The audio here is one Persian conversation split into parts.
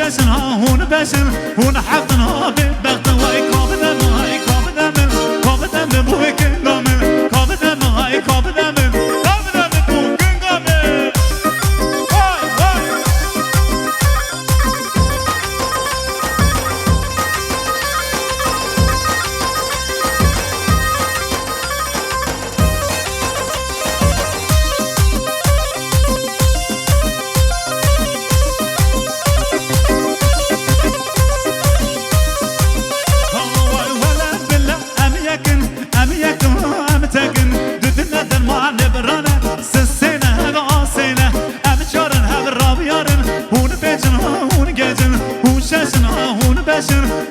شاشنا هون باشن هون حقنا ببغت واي كابدم هاي كابدم كابدم بوي كنغام كابدم هاي كابدم كابدم بو كنغام واي واي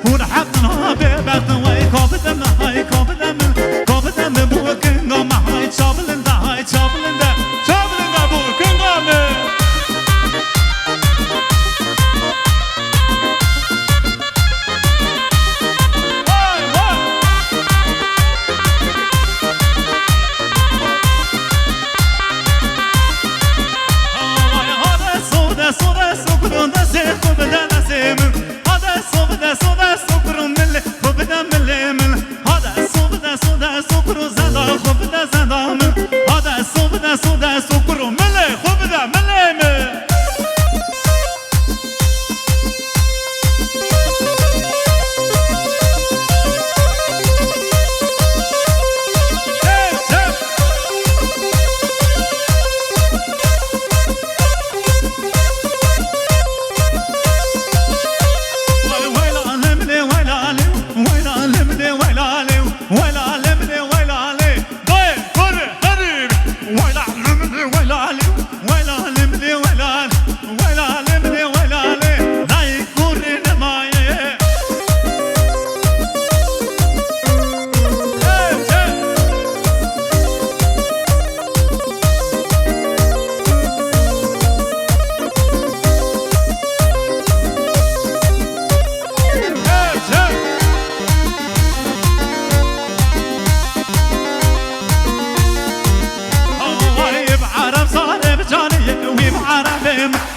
هون حقنا ببغت واي كابدم هاي كابدم كابدم بو كنغام هاي شابلندا هاي شابلندا شابلندا بو كنغام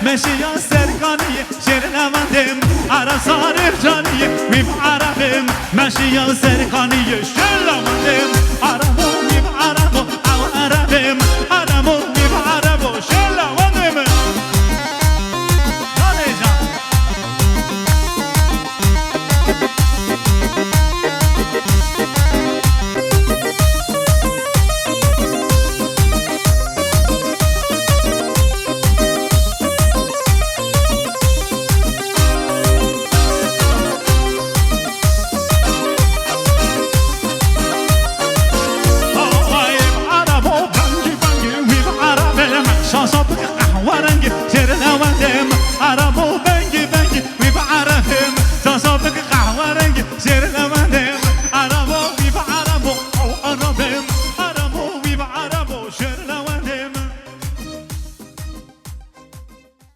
ماشي يا سرقانية شير لمندم عرب صارف جانية ويب عربم ماشي يا سرقانية شير لمندم عرب